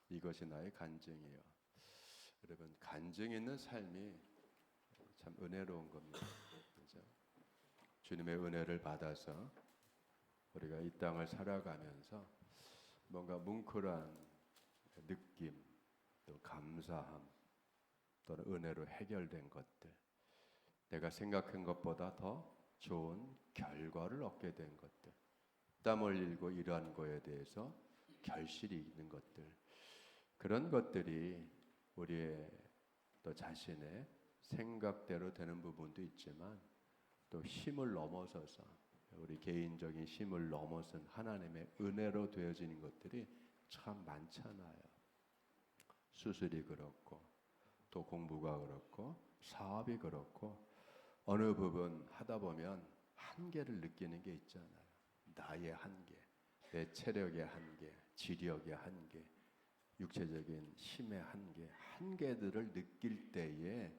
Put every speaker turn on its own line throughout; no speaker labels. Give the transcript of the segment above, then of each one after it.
이것이 나의 간증이요. 여러분, 간증 있는 삶이 참 은혜로운 겁니다. 그렇죠? 주님의 은혜를 받아서 우리가 이 땅을 살아가면서 뭔가 뭉클한 느낌, 또 감사함, 또는 은혜로 해결된 것들, 내가 생각한 것보다 더 좋은 결과를 얻게 된 것들, 땀 흘리고 일한 거에 대해서 결실이 있는 것들, 그런 것들이 우리의 또 자신의 생각대로 되는 부분도 있지만 또 힘을 넘어서서 우리 개인적인 힘을 넘어선 하나님의 은혜로 되어지는 것들이 참 많잖아요. 수술이 그렇고 또 공부가 그렇고 사업이 그렇고 어느 부분 하다 보면 한계를 느끼는 게 있잖아요. 나의 한계, 내 체력의 한계, 지력의 한계, 육체적인 힘의 한계, 한계들을 느낄 때에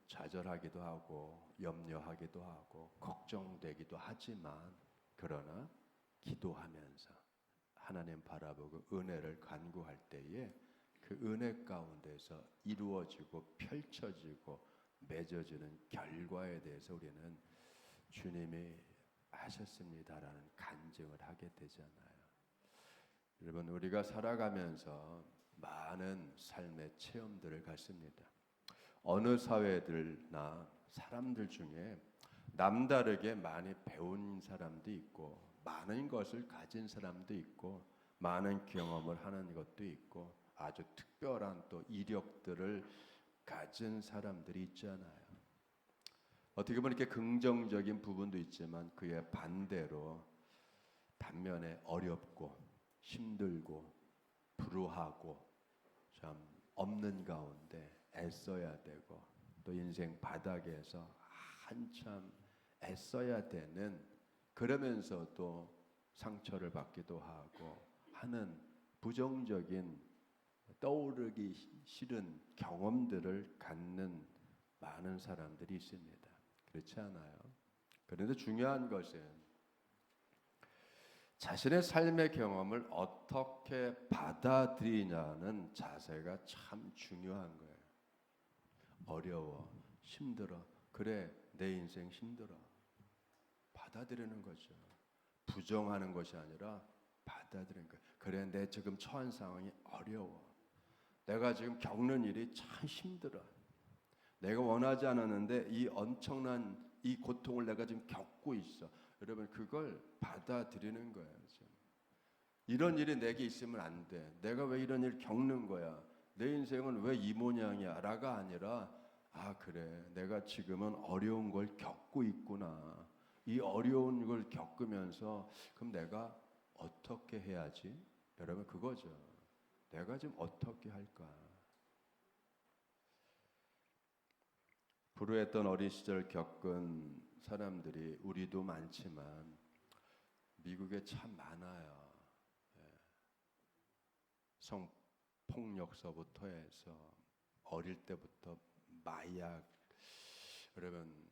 좌절하기도 하고 염려하기도 하고 걱정되기도 하지만, 그러나 기도하면서 하나님 바라보고 은혜를 간구할 때에 그 은혜 가운데서 이루어지고 펼쳐지고 맺어지는 결과에 대해서 우리는 주님이 하셨습니다라는 간증을 하게 되잖아요. 여러분, 우리가 살아가면서 많은 삶의 체험들을 갖습니다. 어느 사회들나 사람들 중에 남다르게 많이 배운 사람도 있고 많은 것을 가진 사람도 있고 많은 경험을 하는 것도 있고 아주 특별한 또 이력들을 가진 사람들이 있잖아요. 어떻게 보면 이렇게 긍정적인 부분도 있지만 그의 반면에 어렵고 힘들고 불우하고 참 없는 가운데 애써야 되고 또 인생 바닥에서 한참 애써야 되는, 그러면서도 상처를 받기도 하고 하는 부정적인 떠오르기 싫은 경험들을 갖는 많은 사람들이 있습니다. 그렇지 않아요? 그런데 중요한 것은 자신의 삶의 경험을 어떻게 받아들이냐는 자세가 참 중요한 거예요. 어려워, 힘들어. 그래, 내 인생 힘들어. 받아들이는 거죠. 부정하는 것이 아니라 받아들이는 거예요. 그래, 내 지금 처한 상황이 어려워. 내가 지금 겪는 일이 참 힘들어. 내가 원하지 않았는데 이 엄청난 이 고통을 내가 지금 겪고 있어. 여러분, 그걸 받아들이는 거예요. 지금. 이런 일이 내게 있으면 안 돼. 내가 왜 이런 일을 겪는 거야? 내 인생은 왜 이 모양이야? 라가 아니라, 아, 그래, 내가 지금은 어려운 걸 겪고 있구나. 이 어려운 걸 겪으면서 그럼 내가 어떻게 해야지? 여러분, 그거죠. 내가 지금 어떻게 할까? 불우했던 어린 시절 겪은 사람들이 우리도 많지만 미국에 참 많아요. 성폭력서부터 해서 어릴 때부터 마약, 여러분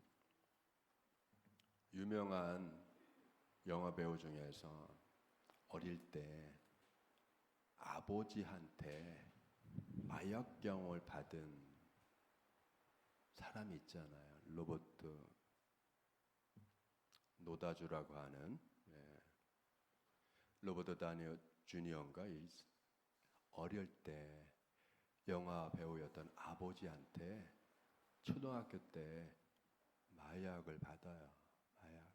유명한 영화 배우 중에서 어릴 때 아버지한테 마약병을 받은 사람이 있잖아요. 로버트 노다주라고 하는, 로버트 다니 주니어인가, 어릴 때 영화 배우였던 아버지한테 초등학교 때 마약을 받아요. 마약을.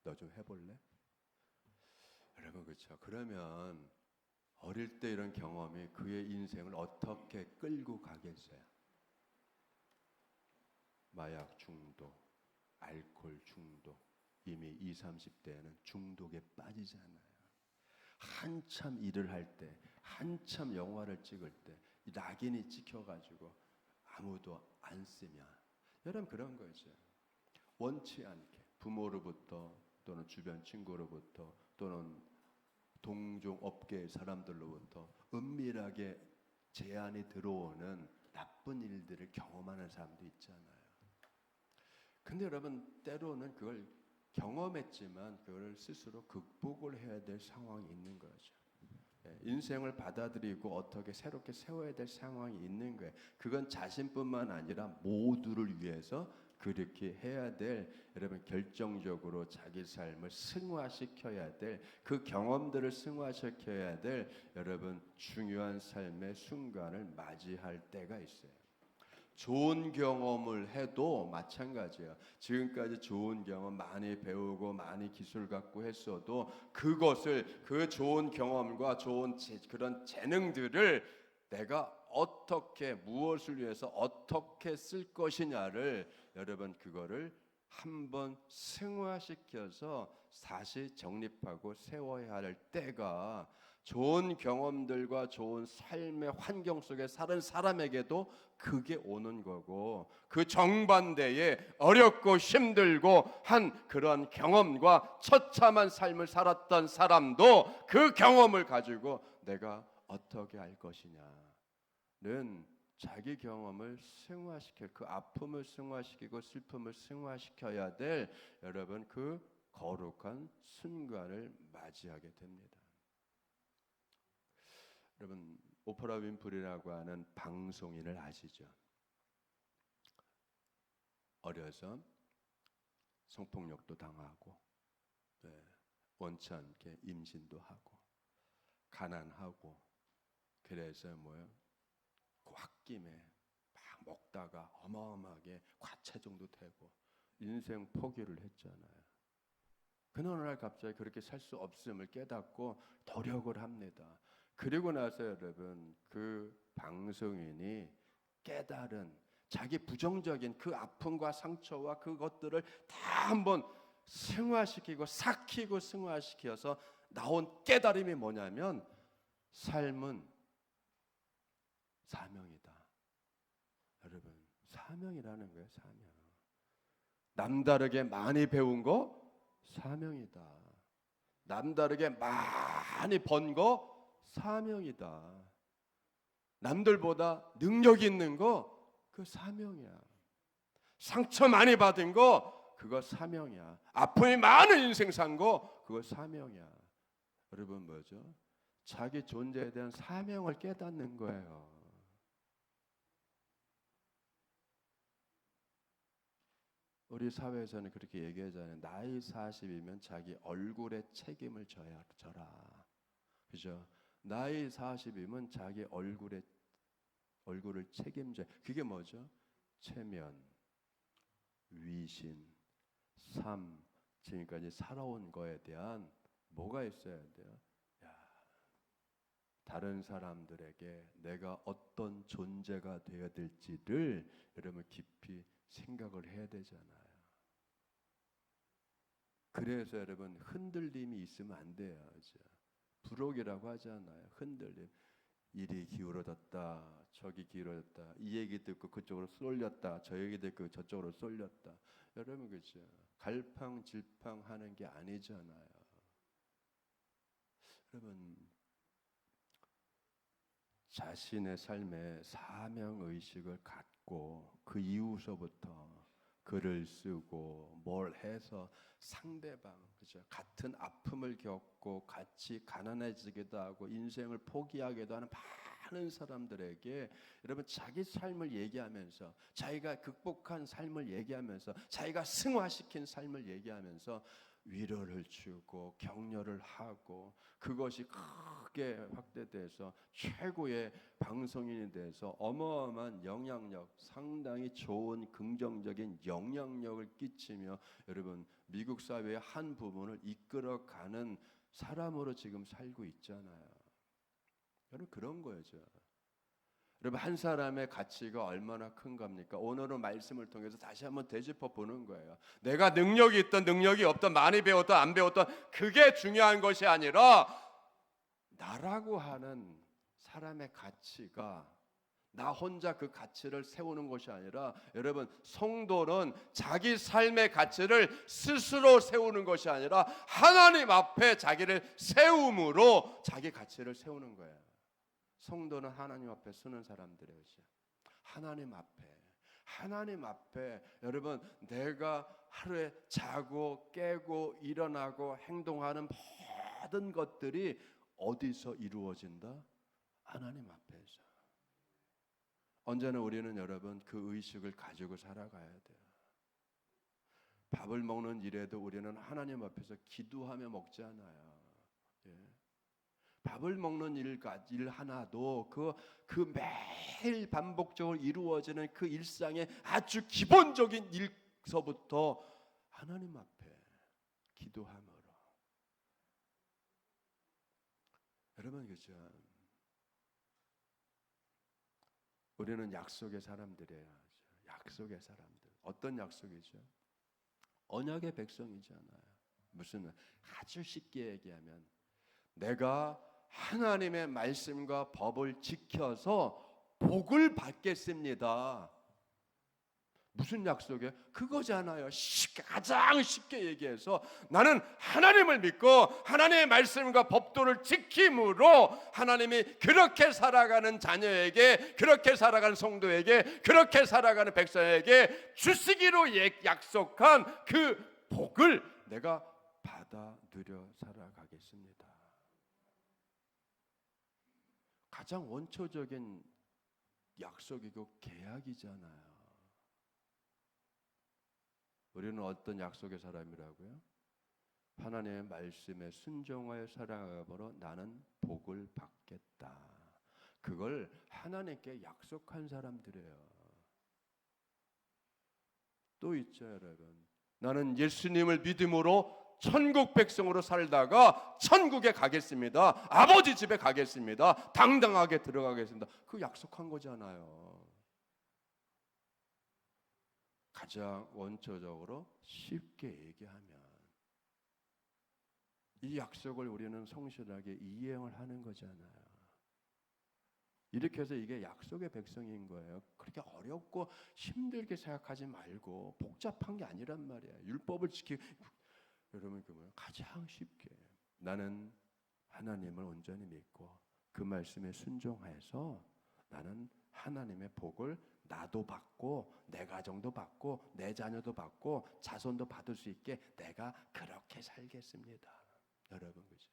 너 좀 해볼래? 여러분, 그렇죠. 그러면 어릴 때 이런 경험이 그의 인생을 어떻게 끌고 가겠어요? 마약 중독, 알코올 중독, 이미 20, 30대에는 중독에 빠지잖아요. 한참 일을 할 때, 한참 영화를 찍을 때 낙인이 찍혀가지고 아무도 안 쓰면, 여러분 그런 거죠. 원치 않게 부모로부터 또는 주변 친구로부터 또는 동종 업계 사람들로부터 은밀하게 제안이 들어오는 나쁜 일들을 경험하는 사람도 있잖아요. 근데 여러분, 때로는 그걸 경험했지만 그걸 스스로 극복을 해야 될 상황이 있는 거죠. 인생을 받아들이고 어떻게 새롭게 세워야 될 상황이 있는 거예요. 그건 자신뿐만 아니라 모두를 위해서 그렇게 해야 될, 여러분 결정적으로 자기 삶을 승화시켜야 될, 그 경험들을 승화시켜야 될 여러분 중요한 삶의 순간을 맞이할 때가 있어요. 좋은 경험을 해도 마찬가지예요. 지금까지 좋은 경험 많이 배우고 많이 기술 갖고 했어도 그것을, 그 좋은 경험과 좋은 그런 재능들을 내가 어떻게, 무엇을 위해서 어떻게 쓸 것이냐를, 여러분 그거를 한번 승화시켜서 다시 정립하고 세워야 할 때가, 좋은 경험들과 좋은 삶의 환경 속에 사는 사람에게도 그게 오는 거고, 그 정반대에 어렵고 힘들고 한 그런 경험과 처참한 삶을 살았던 사람도 그 경험을 가지고 내가 어떻게 할 것이냐는 자기 경험을 승화시킬, 그 아픔을 승화시키고 슬픔을 승화시켜야 될, 여러분 그 거룩한 순간을 맞이하게 됩니다. 여러분 오프라 윈프리라고 하는 방송인을 아시죠? 어려서 성폭력도 당하고, 원치 않게 임신도 하고, 가난하고, 그래서 홧김에 막 먹다가 어마어마하게 과체중도 되고 인생 포기를 했잖아요. 그는 어느 날 갑자기 그렇게 살 수 없음을 깨닫고 노력을 합니다. 그리고 나서 여러분 그 방송인이 깨달은 자기 부정적인 그 아픔과 상처와 그것들을 다 한번 승화시키고 삭히고 승화시켜서 나온 깨달음이 뭐냐면, 삶은 사명이다. 여러분 사명이라는 거예요. 사명. 남다르게 많이 배운 거 사명이다. 남다르게 많이 번 거 사명이다. 남들보다 능력 있는 거 그 사명이야. 상처 많이 받은 거 그거 사명이야. 아픔이 많은 인생 산 거 그거 사명이야. 여러분 뭐죠? 자기 존재에 대한 사명을 깨닫는 거예요. 우리 사회에서는 그렇게 얘기하잖아요. 나이 40이면 자기 얼굴에 책임을 져라. 그죠? 나이 40이면 자기 얼굴을 책임져. 그게 뭐죠? 체면, 위신, 삶, 지금까지 살아온 거에 대한 뭐가 있어야 돼요? 다른 사람들에게 내가 어떤 존재가 되어야 될지를 여러분 깊이 생각을 해야 되잖아요. 그래서 여러분 흔들림이 있으면 안 돼요. 그죠? 불혹이라고 하잖아요. 흔들림. 이리 기울어졌다, 저기 기울어졌다, 이 얘기 듣고 그쪽으로 쏠렸다, 저 얘기 듣고 저쪽으로 쏠렸다. 여러분 그죠? 갈팡질팡하는 게 아니잖아요. 여러분 자신의 삶에 사명의식을 갖고 그 이후서부터 글을 쓰고 뭘 해서 상대방, 그죠? 같은 아픔을 겪고 같이 가난해지기도 하고 인생을 포기하기도 하는 많은 사람들에게 여러분 자기 삶을 얘기하면서, 자기가 극복한 삶을 얘기하면서, 자기가 승화시킨 삶을 얘기하면서 위로를 주고 격려를 하고, 그것이 크게 확대돼서 최고의 방송인이 돼서 어마어마한 영향력, 상당히 좋은 긍정적인 영향력을 끼치며 여러분 미국 사회의 한 부분을 이끌어가는 사람으로 지금 살고 있잖아요. 여러분 그런 거죠. 여러분 한 사람의 가치가 얼마나 큰 겁니까? 오늘은 말씀을 통해서 다시 한번 되짚어 보는 거예요. 내가 능력이 있던 능력이 없던, 많이 배웠던 안 배웠던, 그게 중요한 것이 아니라 나라고 하는 사람의 가치가 나 혼자 그 가치를 세우는 것이 아니라, 여러분 성도는 자기 삶의 가치를 스스로 세우는 것이 아니라 하나님 앞에 자기를 세움으로 자기 가치를 세우는 거예요. 성도는 하나님 앞에 서는 사람들이에요. 하나님 앞에 여러분 내가 하루에 자고 깨고 일어나고 행동하는 모든 것들이 어디서 이루어진다? 하나님 앞에서. 언제나 우리는 여러분 그 의식을 가지고 살아가야 돼요. 밥을 먹는 일에도 우리는 하나님 앞에서 기도하며 먹지 않아요. 예. 밥을 먹는 일 하나도 그 매일 반복적으로 이루어지는 그 일상의 아주 기본적인 일서부터 하나님 앞에 기도함으로. 여러분 그죠? 우리는 약속의 사람들이에요. 약속의 사람들. 어떤 약속이죠? 언약의 백성이잖아요. 무슨 아주 쉽게 얘기하면 내가 하나님의 말씀과 법을 지켜서 복을 받겠습니다. 무슨 약속이에요? 그거잖아요. 가장 쉽게 얘기해서 나는 하나님을 믿고 하나님의 말씀과 법도를 지킴으로 하나님이 그렇게 살아가는 자녀에게, 그렇게 살아가는 성도에게, 그렇게 살아가는 백성에게 주시기로 약속한 그 복을 내가 받아 누려 살아가겠습니다. 가장 원초적인 약속이고 계약이잖아요. 우리는 어떤 약속의 사람이라고요? 하나님의 말씀에 순종하여 살아가므로 나는 복을 받겠다. 그걸 하나님께 약속한 사람들이에요. 또 있죠, 여러분. 나는 예수님을 믿음으로 천국 백성으로 살다가 천국에 가겠습니다. 아버지 집에 가겠습니다. 당당하게 들어가겠습니다. 그 약속한 거잖아요. 가장 원초적으로 쉽게 얘기하면 이 약속을 우리는 성실하게 이행을 하는 거잖아요. 이렇게 해서 이게 약속의 백성인 거예요. 그렇게 어렵고 힘들게 생각하지 말고 복잡한 게 아니란 말이에요. 율법을 지키고 여러분 그 뭐예요? 가장 쉽게 나는 하나님을 온전히 믿고 그 말씀에 순종해서 나는 하나님의 복을 나도 받고 내 가정도 받고 내 자녀도 받고 자손도 받을 수 있게 내가 그렇게 살겠습니다. 여러분 그죠?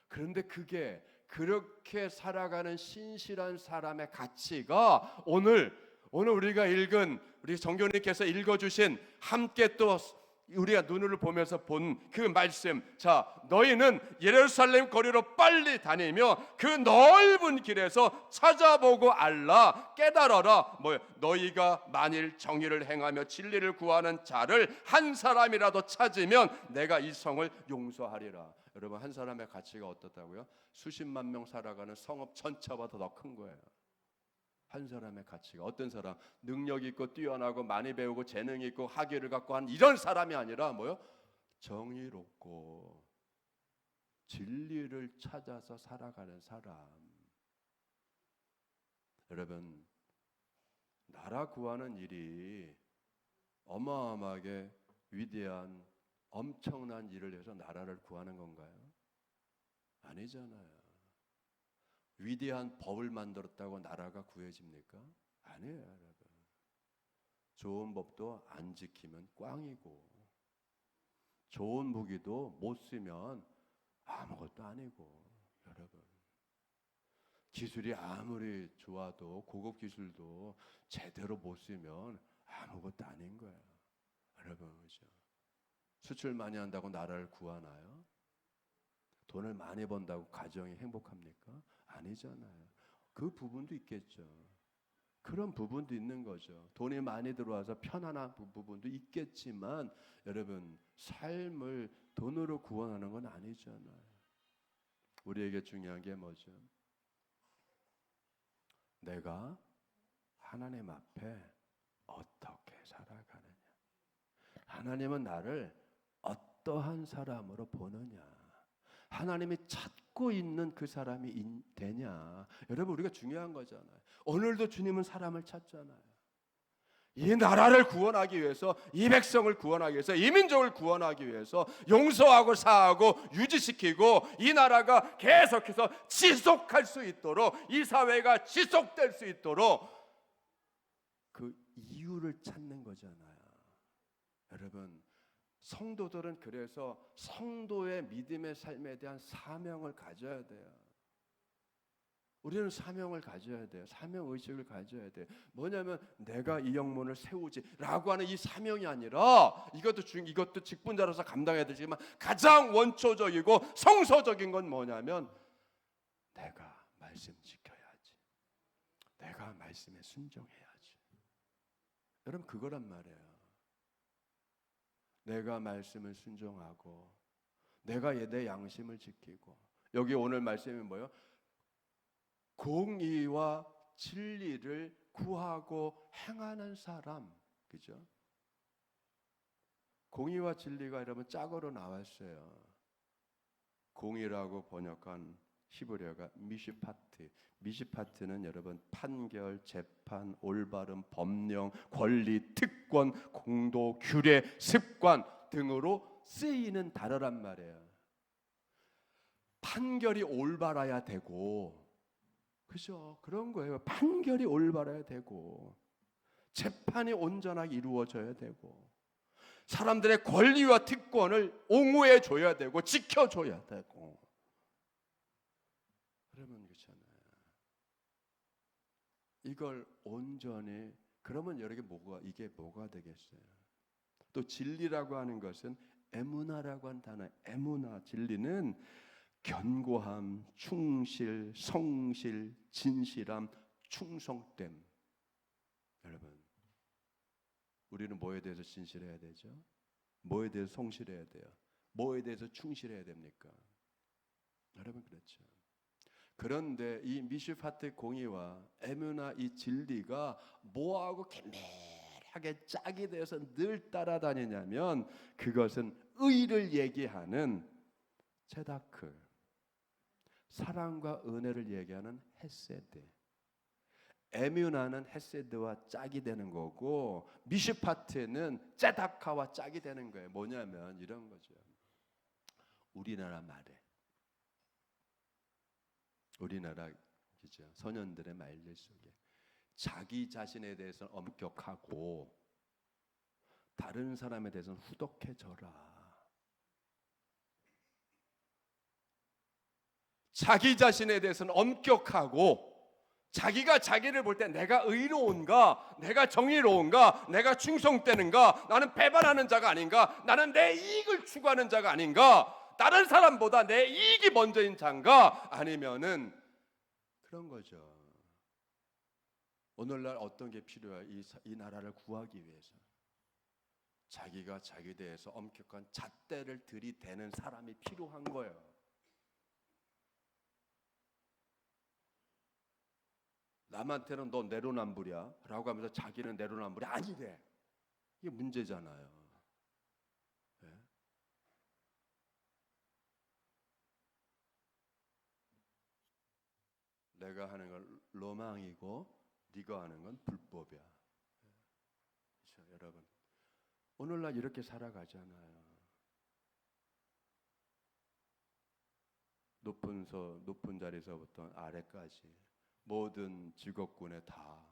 그런데 그게 그렇게 살아가는 신실한 사람의 가치가 오늘 우리가 읽은 우리 정교님께서 읽어주신 함께 또 우리가 눈을 보면서 본 그 말씀, 자 너희는 예루살렘 거리로 빨리 다니며 그 넓은 길에서 찾아보고 알라 깨달아라. 너희가 만일 정의를 행하며 진리를 구하는 자를 한 사람이라도 찾으면 내가 이 성을 용서하리라. 여러분 한 사람의 가치가 어떻다고요? 수십만 명 살아가는 성읍 전체보다 더 큰 거예요. 한 사람의 가치가. 어떤 사람 능력 있고 뛰어나고 많이 배우고 재능 있고 학위를 갖고 한 이런 사람이 아니라 뭐요? 정의롭고 진리를 찾아서 살아가는 사람. 여러분 나라 구하는 일이 어마어마하게 위대한 엄청난 일을 해서 나라를 구하는 건가요? 아니잖아요. 위대한 법을 만들었다고 나라가 구해집니까? 아니에요, 여러분. 좋은 법도 안 지키면 꽝이고, 좋은 무기도 못 쓰면 아무것도 아니고, 여러분. 기술이 아무리 좋아도 고급 기술도 제대로 못 쓰면 아무것도 아닌 거예요, 여러분. 그죠? 수출 많이 한다고 나라를 구하나요? 돈을 많이 번다고 가정이 행복합니까? 아니잖아요. 그 부분도 있겠죠. 그런 부분도 있는 거죠. 돈이 많이 들어와서 편안한 부분도 있겠지만 여러분 삶을 돈으로 구원하는 건 아니잖아요. 우리에게 중요한 게 뭐죠? 내가 하나님 앞에 어떻게 살아가느냐. 하나님은 나를 어떠한 사람으로 보느냐. 하나님이 찾고 있는 그 사람이 되냐. 여러분 우리가 중요한 거잖아요. 오늘도 주님은 사람을 찾잖아요. 이 나라를 구원하기 위해서, 이 백성을 구원하기 위해서, 이 민족을 구원하기 위해서 용서하고 사하고 유지시키고 이 나라가 계속해서 지속할 수 있도록, 이 사회가 지속될 수 있도록 그 이유를 찾는 거잖아요. 여러분 성도들은 그래서 성도의 믿음의 삶에 대한 사명을 가져야 돼요. 우리는 사명을 가져야 돼요. 사명의식을 가져야 돼요. 뭐냐면 내가 이 영문을 세우지라고 하는 이 사명이 아니라 이것도 직분자로서 감당해야 되지만 가장 원초적이고 성서적인 건 뭐냐면 내가 말씀 지켜야지. 내가 말씀에 순종해야지. 여러분 그거란 말이에요. 내가 말씀을 순종하고 내가 내 양심을 지키고 여기 오늘 말씀이 뭐예요? 공의와 진리를 구하고 행하는 사람, 그죠? 공의와 진리가 여러분 짝으로 나왔어요. 공의라고 번역한 히브리어가 미시파트. 미시파트는 여러분 판결, 재판, 올바름, 법령, 권리, 특권, 공도, 규례, 습관 등으로 쓰이는 단어란 말이에요. 판결이 올바라야 되고, 그죠? 그런 거예요. 판결이 올바라야 되고, 재판이 온전하게 이루어져야 되고, 사람들의 권리와 특권을 옹호해 줘야 되고, 지켜줘야 되고. 그러면 그렇잖아요. 이걸 온전히 그러면 이게 뭐가 되겠어요? 또 진리라고 하는 것은 에무나라고 한 단어, 에무나 진리는 견고함, 충실, 성실, 진실함, 충성됨. 여러분, 우리는 뭐에 대해서 진실해야 되죠? 뭐에 대해서 성실해야 돼요? 뭐에 대해서 충실해야 됩니까? 여러분 그렇죠. 그런데 이 미슈파트 공의와 에무나 이 진리가 뭐하고 긴밀하게 짝이 되어서 늘 따라다니냐면 그것은 의를 얘기하는 체다크, 사랑과 은혜를 얘기하는 헤세드. 에뮤나는 헤세드와 짝이 되는 거고 미슈파트는 제다카와 짝이 되는 거예요. 뭐냐면 이런 거죠. 우리나라 말에 우리나라 그죠? 소년들의 말들 속에 자기 자신에 대해서는 엄격하고 다른 사람에 대해서는 후덕해져라. 자기 자신에 대해서는 엄격하고 자기가 자기를 볼 때 내가 의로운가, 내가 정의로운가, 내가 충성되는가, 나는 배반하는 자가 아닌가, 나는 내 이익을 추구하는 자가 아닌가, 다른 사람보다 내 이익이 먼저인 자인가, 아니면은 그런 거죠. 오늘날 어떤 게 필요해요? 이 나라를 구하기 위해서 자기가 자기에 대해서 엄격한 잣대를 들이대는 사람이 필요한 거예요. 남한테는 너 내로남불이야 라고 하면서 자기는 내로남불이 아니래. 이게 문제잖아요. 네? 내가 하는 건 로망이고 네가 하는 건 불법이야. 그렇죠, 여러분. 오늘날 이렇게 살아가잖아요. 높은 자리에서부터 아래까지 모든 직업군에 다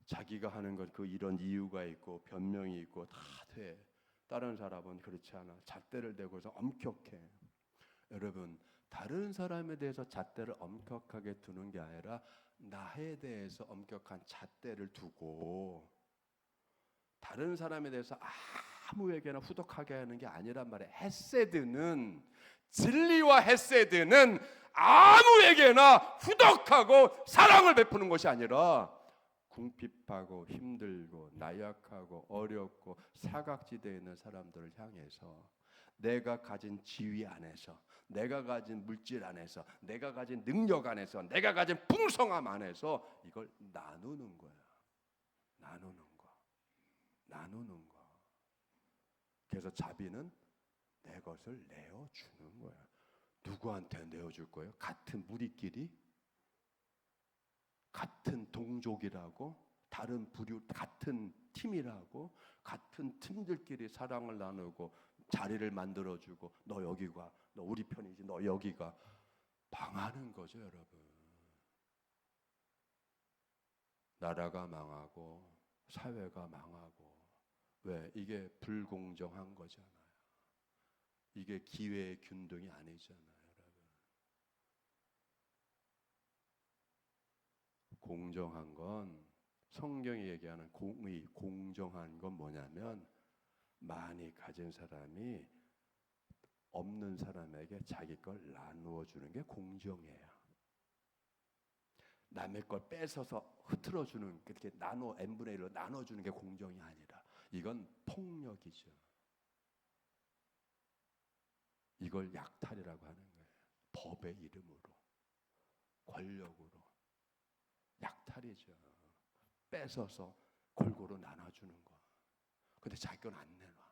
자기가 하는 것 그 이런 이유가 있고 변명이 있고 다 돼. 다른 사람은 그렇지 않아. 잣대를 대고서 엄격해. 여러분, 다른 사람에 대해서 잣대를 엄격하게 두는 게 아니라 나에 대해서 엄격한 잣대를 두고 다른 사람에 대해서 아무에게나 후덕하게 하는 게 아니란 말이에요. 헤세드는 진리와 헤세드는 아무에게나 후덕하고 사랑을 베푸는 것이 아니라 궁핍하고 힘들고 나약하고 어렵고 사각지대에 있는 사람들을 향해서 내가 가진 지위 안에서 내가 가진 물질 안에서 내가 가진 능력 안에서 내가 가진 풍성함 안에서 이걸 나누는 거야. 나누는 거. 그래서 자비는 내 것을 내어주는 거야. 누구한테 내어줄 거예요? 같은 무리끼리? 같은 동족이라고? 다른 부류, 같은 팀이라고? 같은 팀들끼리 사랑을 나누고 자리를 만들어주고 너 여기 가, 너 우리 편이지, 너 여기 가. 망하는 거죠, 여러분. 나라가 망하고 사회가 망하고. 왜? 이게 불공정한 거잖아요. 이게 기회의 균등이 아니잖아요, 여러분. 공정한 건, 성경이 얘기하는 공의, 공정한 건 뭐냐면 많이 가진 사람이 없는 사람에게 자기 걸 나누어 주는 게 공정이에요. 남의 걸 뺏어서 흐트러 주는, 그렇게 나눠 n분의 1로 나눠 주는 게 공정이 아니라 이건 폭력이죠. 이걸 약탈이라고 하는 거예요. 법의 이름으로, 권력으로. 약탈이죠. 뺏어서 골고루 나눠주는 거. 근데 자기 건 안 내놔.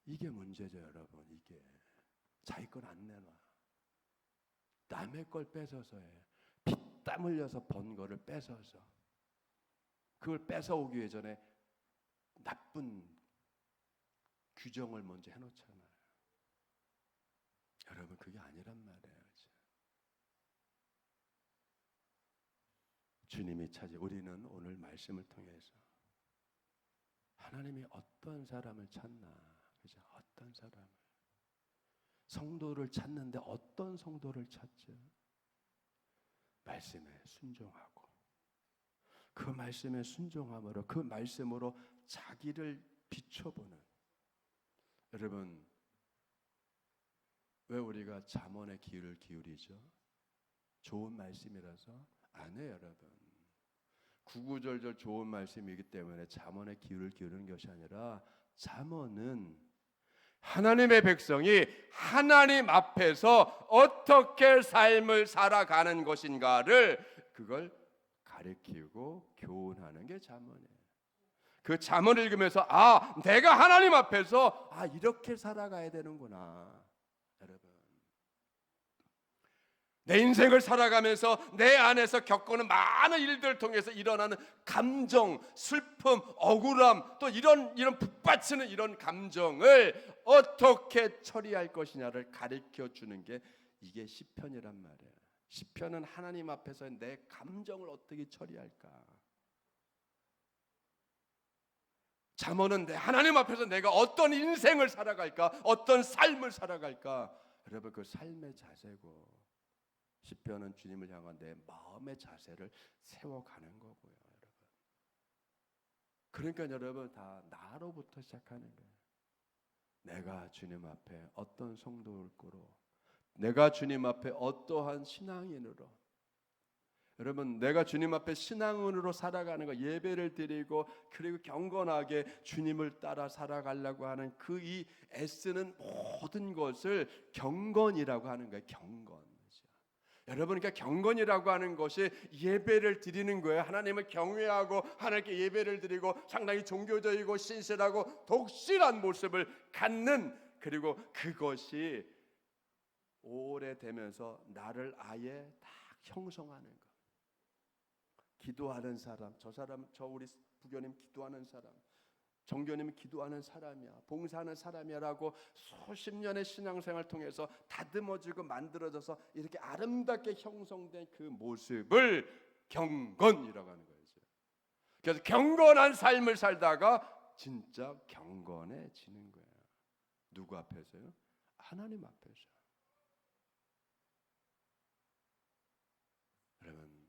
이게 문제죠, 여러분. 이게 자기 건 안 내놔. 남의 걸 뺏어서 해. 피땀 흘려서 번 거를 뺏어서. 그걸 뺏어오기 위해 전에 나쁜 규정을 먼저 해놓잖아요. 여러분, 그게 아니란 말이에요. 주님이 우리는 오늘 말씀을 통해서 하나님이 어떤 사람을 찾나, 그죠? 어떤 사람을, 성도를 찾는데 어떤 성도를 찾죠? 말씀에 순종하고, 그 말씀에 순종함으로, 그 말씀으로 자기를 비춰보는. 여러분, 왜 우리가 잠언에 귀를 기울이죠? 좋은 말씀이라서? 아니에요, 여러분. 구구절절 좋은 말씀이기 때문에 잠언에 귀를 기울이는 것이 아니라, 잠언은 하나님의 백성이 하나님 앞에서 어떻게 삶을 살아가는 것인가를, 그걸 가르치고 교훈하는 게 잠언이에요. 그 잠언을 읽으면서 내가 하나님 앞에서 이렇게 살아가야 되는구나. 여러분, 내 인생을 살아가면서 내 안에서 겪는 많은 일들을 통해서 일어나는 감정, 슬픔, 억울함, 또 이런 북받치는 이런 감정을 어떻게 처리할 것이냐를 가르쳐 주는 게 이게 시편이란 말이에요. 시편은 하나님 앞에서 내 감정을 어떻게 처리할까. 잠언은 하나님 앞에서 내가 어떤 인생을 살아갈까, 어떤 삶을 살아갈까. 여러분, 그 삶의 자세고, 시편은 주님을 향한 내 마음의 자세를 세워가는 거고요, 여러분. 그러니까 여러분, 다 나로부터 시작하는 거예요. 내가 주님 앞에 어떤 성도일 거로, 내가 주님 앞에 어떠한 신앙인으로, 여러분, 내가 주님 앞에 신앙인으로 살아가는 거, 예배를 드리고 그리고 경건하게 주님을 따라 살아가려고 하는 그 이 애쓰는 모든 것을 경건이라고 하는 거예요. 경건. 여러분, 그러니까 경건이라고 하는 것이 예배를 드리는 거예요. 하나님을 경외하고 하나님께 예배를 드리고 상당히 종교적이고 신실하고 독실한 모습을 갖는, 그리고 그것이 오래되면서 나를 아예 딱 형성하는 것. 기도하는 사람, 저 우리 부교님 기도하는 사람, 정교님은 기도하는 사람이야, 봉사하는 사람이야라고 수십 년의 신앙생활을 통해서 다듬어지고 만들어져서 이렇게 아름답게 형성된 그 모습을 경건이라고 하는 거예요. 그래서 경건한 삶을 살다가 진짜 경건해지는 거예요. 누구 앞에서요? 하나님 앞에서. 여러분,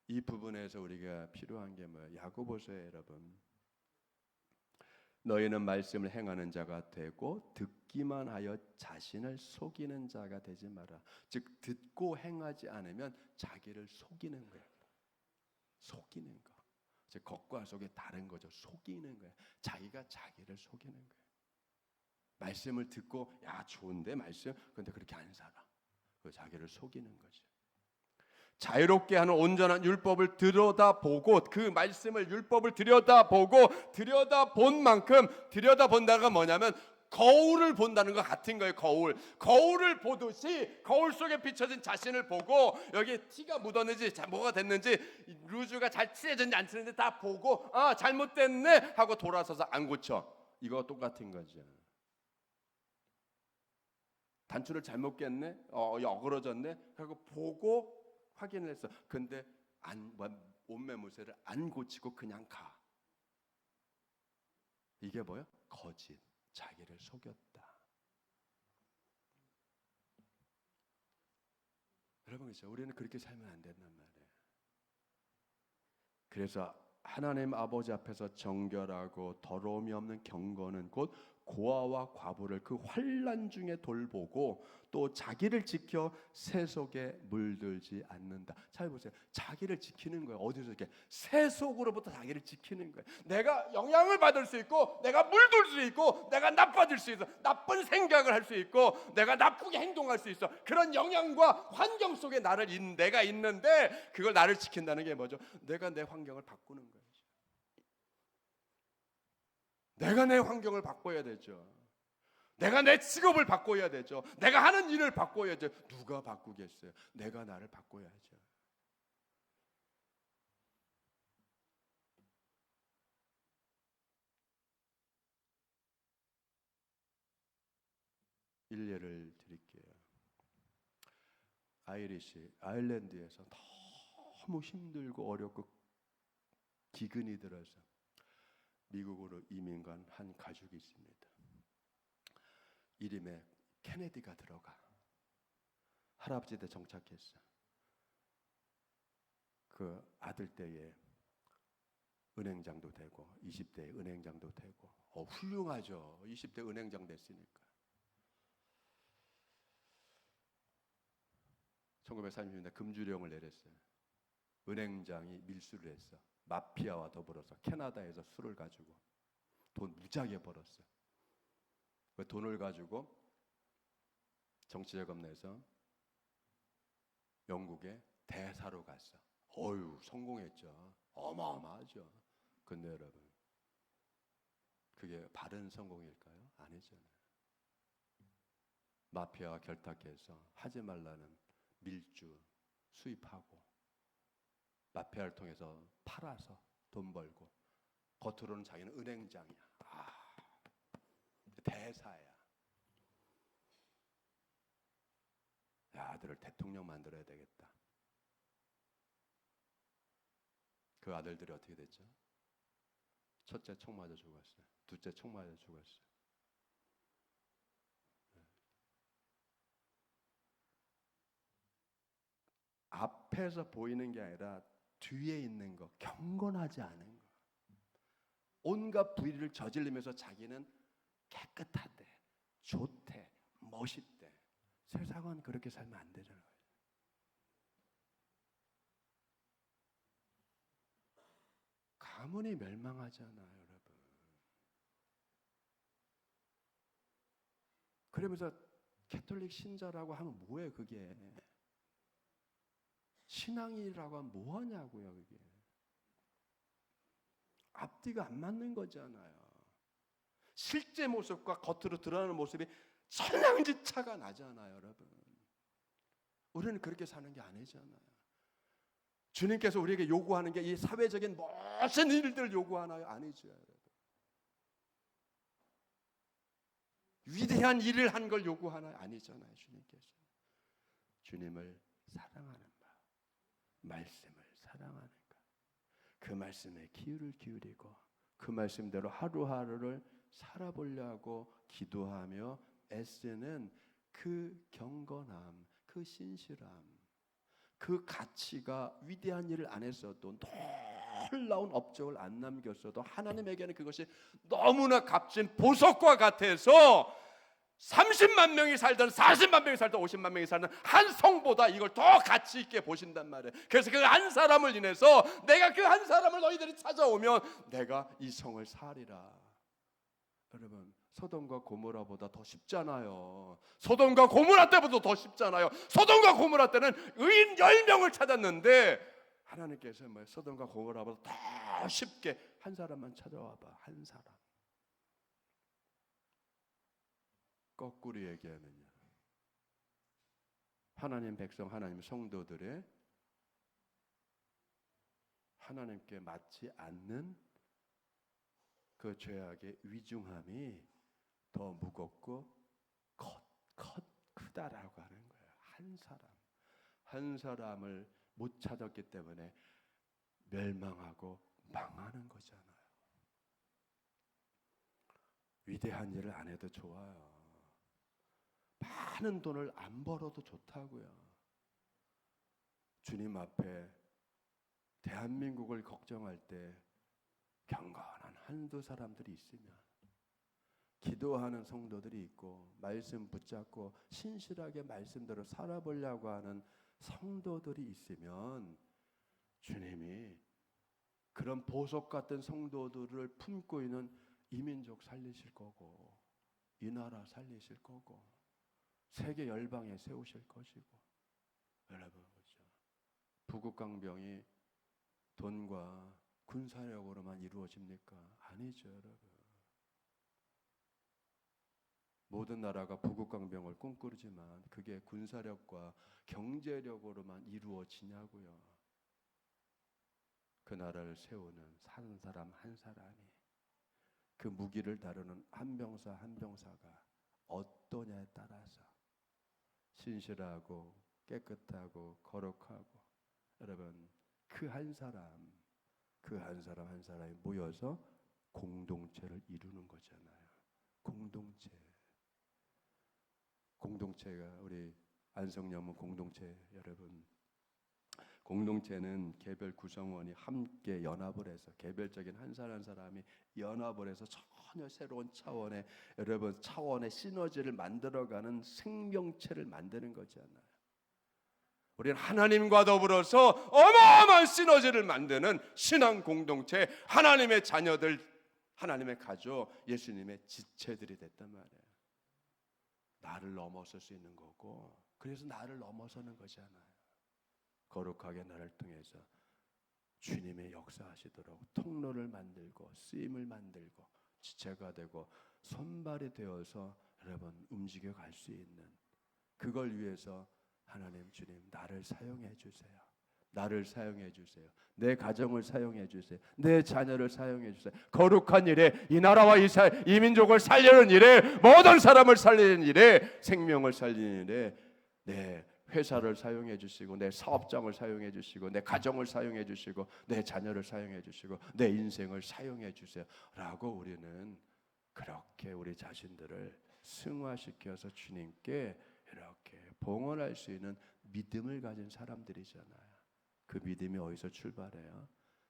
이 부분에서 우리가 필요한 게 뭐예요? 야고보서에 여러분, 너희는 말씀을 행하는 자가 되고 듣기만 하여 자신을 속이는 자가 되지 마라. 즉, 듣고 행하지 않으면 자기를 속이는 거예요. 속이는 거. 즉, 겉과 속이 다른 거죠. 속이는 거예요. 자기가 자기를 속이는 거예요. 말씀을 듣고 좋은데 말씀, 그런데 그렇게 안 살아. 그 자기를 속이는 거죠. 자유롭게 하는 온전한 율법을 들여다보고, 그 말씀을, 율법을 들여다보고, 들여다본 만큼, 들여다본다가 뭐냐면 거울을 본다는 것 같은 거예요. 거울을 보듯이 거울 속에 비춰진 자신을 보고, 여기 티가 묻었는지 뭐가 됐는지, 루즈가 잘 칠해졌는지 안 칠해졌는지 다 보고, 잘못됐네 하고 돌아서서 안 고쳐. 이거 똑같은 거죠. 단추를 잘못 꼈네, 어그러졌네 하고 보고 확인을 했어. 근데 옷매무새를 안 고치고 그냥 가. 이게 뭐야? 거짓. 자기를 속였다. 여러분, 그렇죠? 우리는 그렇게 살면 안 된단 말이에요. 그래서 하나님 아버지 앞에서 정결하고 더러움이 없는 경건은 곧 고아와 과부를 그 환난 중에 돌보고 또 자기를 지켜 세속에 물들지 않는다. 잘 보세요. 자기를 지키는 거예요. 어디서 이렇게 세속으로부터 자기를 지키는 거예요. 내가 영향을 받을 수 있고, 내가 물들 수 있고, 내가 나빠질 수 있어. 나쁜 생각을 할 수 있고, 내가 나쁘게 행동할 수 있어. 그런 영향과 환경 속에 내가 있는데, 그걸 나를 지킨다는 게 뭐죠? 내가 내 환경을 바꾸는 거예요. 내가 내 환경을 바꿔야 되죠. 내가 내 직업을 바꿔야 되죠. 내가 하는 일을 바꿔야죠. 누가 바꾸겠어요? 내가 나를 바꿔야죠. 일례를 드릴게요. 아일랜드에서 너무 힘들고 어렵고 기근이 들어서 미국으로 이민 간 한 가족이 있습니다. 이름에 케네디가 들어가. 할아버지 때 정착했어. 그 아들 때에 은행장도 되고 20대에 은행장도 되고 훌륭하죠. 20대 은행장 됐으니까. 1930년대 금주령을 내렸어요. 은행장이 밀수를 했어. 마피아와 더불어서 캐나다에서 술을 가지고 돈 무지하게 벌었어. 그 돈을 가지고 정치자금 내서 영국에 대사로 갔어. 어휴, 성공했죠. 어마어마하죠. 근데 여러분, 그게 바른 성공일까요? 아니잖아요. 마피아와 결탁해서 하지 말라는 밀주 수입하고 마피아를 통해서 팔아서 돈 벌고 겉으로는 자기는 은행장이야. 대사야. 야, 아들을 대통령 만들어야 되겠다. 그 아들들이 어떻게 됐죠? 첫째 총 맞아 죽었어요. 둘째 총 맞아 죽었어요. 앞에서 보이는 게 아니라 뒤에 있는 거, 경건하지 않은 거. 온갖 불의를 저지르면서 자기는 깨끗하대, 좋대, 멋있대. 세상은 그렇게 살면 안 되잖아요. 가문이 멸망하잖아요, 여러분. 그러면서 캐톨릭 신자라고 하면 뭐예요, 그게? 신앙이라고 하면 뭐하냐고요, 그게. 앞뒤가 안 맞는 거잖아요. 실제 모습과 겉으로 드러나는 모습이 천양지차가 나잖아요, 여러분. 우리는 그렇게 사는 게 아니잖아요. 주님께서 우리에게 요구하는 게 이 사회적인 모든 일들을 요구하나요? 아니죠, 여러분. 위대한 일을 한 걸 요구하나요? 아니잖아요, 주님께서. 주님을 사랑하는 마음, 말씀을 사랑하는 것, 그 말씀에 귀를 기울이고 그 말씀대로 하루하루를 살아보려고 기도하며 애쓰는 그 경건함, 그 신실함, 그 가치가 위대한 일을 안 했어도, 놀라운 업적을 안 남겼어도 하나님에게는 그것이 너무나 값진 보석과 같아서 30만 명이 살든 40만 명이 살든 50만 명이 살든 한 성보다 이걸 더 가치 있게 보신단 말이에요. 그래서 그 한 사람을 인해서 내가 그 한 사람을 너희들이 찾아오면 내가 이 성을 살리라. 여러분, 소돔과 고모라보다 더 쉽잖아요. 소돔과 고모라 때보다 더 쉽잖아요. 소돔과 고모라 때는 의인 10명을 찾았는데 하나님께서 뭐 소돔과 고모라보다 더 쉽게 한 사람만 찾아와봐. 한 사람. 거꾸로 얘기하면요, 하나님 백성, 하나님 성도들의 하나님께 맞지 않는 그 죄악의 위중함이 더 무겁고 크다라고 하는 거예요. 한 사람을 못 찾았기 때문에 멸망하고 망하는 거잖아요. 위대한 일을 안 해도 좋아요. 많은 돈을 안 벌어도 좋다고요. 주님 앞에 대한민국을 걱정할 때 경건한 한두 사람들이 있으면, 기도하는 성도들이 있고 말씀 붙잡고 신실하게 말씀대로 살아보려고 하는 성도들이 있으면 주님이 그런 보석 같은 성도들을 품고 있는 이민족 살리실 거고, 이 나라 살리실 거고, 세계 열방에 세우실 것이고. 여러분, 그렇죠? 부국강병이 돈과 군사력으로만 이루어집니까? 아니죠, 여러분. 모든 나라가 부국강병을 꿈꾸지만 그게 군사력과 경제력으로만 이루어지냐고요. 그 나라를 세우는 한 사람 한 사람이, 그 무기를 다루는 한 병사 한 병사가 어떠냐에 따라서 신실하고 깨끗하고 거룩하고, 여러분, 그 한 사람 한 사람이 모여서 공동체를 이루는 거잖아요. 공동체가 우리 안성연문 공동체, 여러분, 공동체는 개별 구성원이 함께 연합을 해서, 개별적인 한 사람 한 사람이 연합을 해서 전혀 새로운 차원의, 여러분, 차원의 시너지를 만들어가는 생명체를 만드는 거잖아요. 우리는 하나님과 더불어서 어마어마한 시너지를 만드는 신앙 공동체, 하나님의 자녀들, 하나님의 가족, 예수님의 지체들이 됐단 말이에요. 나를 넘어설 수 있는 거고, 그래서 나를 넘어서는 거잖아요. 거룩하게 나를 통해서 주님의 역사하시도록 통로를 만들고 쓰임을 만들고 지체가 되고 손발이 되어서 여러분 움직여 갈 수 있는, 그걸 위해서 하나님, 주님, 나를 사용해 주세요. 나를 사용해 주세요. 내 가정을 사용해 주세요. 내 자녀를 사용해 주세요. 거룩한 일에, 이 나라와 이 민족을 살리는 일에, 모든 사람을 살리는 일에, 생명을 살리는 일에, 내 회사를 사용해 주시고, 내 사업장을 사용해 주시고, 내 가정을 사용해 주시고, 내 자녀를 사용해 주시고, 내 인생을 사용해 주세요 라고 우리는 그렇게 우리 자신들을 승화시켜서 주님께 이렇게 봉헌할 수 있는 믿음을 가진 사람들이잖아요. 그 믿음이 어디서 출발해요?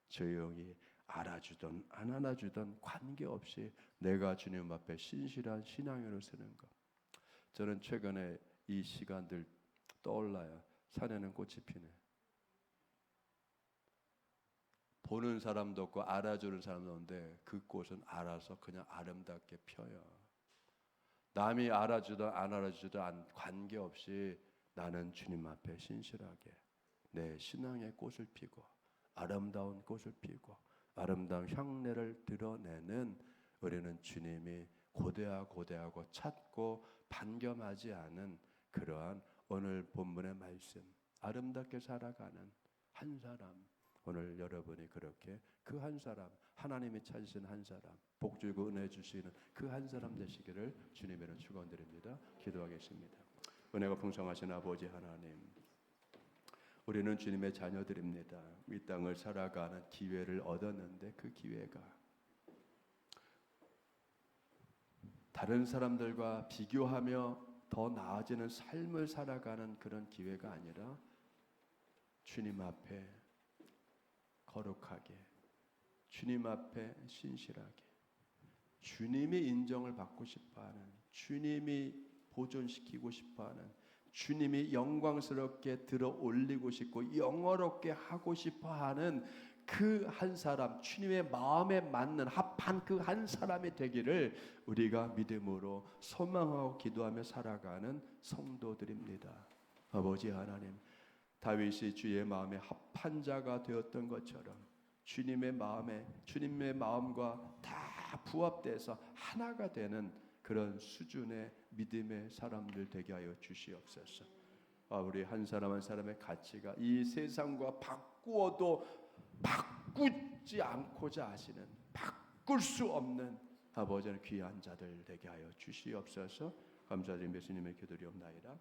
조용히 알아주든 안 알아주든 관계없이 내가 주님 앞에 신실한 신앙으로 서는 것. 저는 최근에 이 시간들 떠올라요. 산에는 꽃이 피네. 보는 사람도 없고 알아주는 사람도 없는데 그 꽃은 알아서 그냥 아름답게 펴요. 남이 알아주든 안 알아주든 관계없이 나는 주님 앞에 신실하게 내 신앙의 꽃을 피고 아름다운 꽃을 피고 아름다운 향내를 드러내는, 우리는 주님이 고대하고 찾고 반겸하지 않은 그러한 오늘 본문의 말씀, 아름답게 살아가는 한 사람, 오늘 여러분이 그렇게 그 한 사람, 하나님이 찾으신 한 사람, 복 주고 은혜 주시는 그 한 사람 되시기를 주님으로 축원드립니다. 기도하겠습니다. 은혜가 풍성하신 아버지 하나님, 우리는 주님의 자녀들입니다. 이 땅을 살아가는 기회를 얻었는데 그 기회가 다른 사람들과 비교하며 더 나아지는 삶을 살아가는 그런 기회가 아니라 주님 앞에 거룩하게, 주님 앞에 신실하게, 주님이 인정을 받고 싶어하는, 주님이 보존시키고 싶어하는, 주님이 영광스럽게 들어 올리고 싶고 영어롭게 하고 싶어하는 그 한 사람, 주님의 마음에 맞는 합한 그 한 사람이 되기를 우리가 믿음으로 소망하고 기도하며 살아가는 성도들입니다. 아버지 하나님, 다윗이 주의 마음에 합한 자가 되었던 것처럼 주님의 마음과 다 부합돼서 하나가 되는 그런 수준의 믿음의 사람들 되게 하여 주시옵소서. 우리 한 사람 한 사람의 가치가 이 세상과 바꾸어도 바꾸지 않고자 하시는, 바꿀 수 없는 아버지의 귀한 자들 되게 하여 주시옵소서. 감사드리며 예수님의 기도리옵나이다.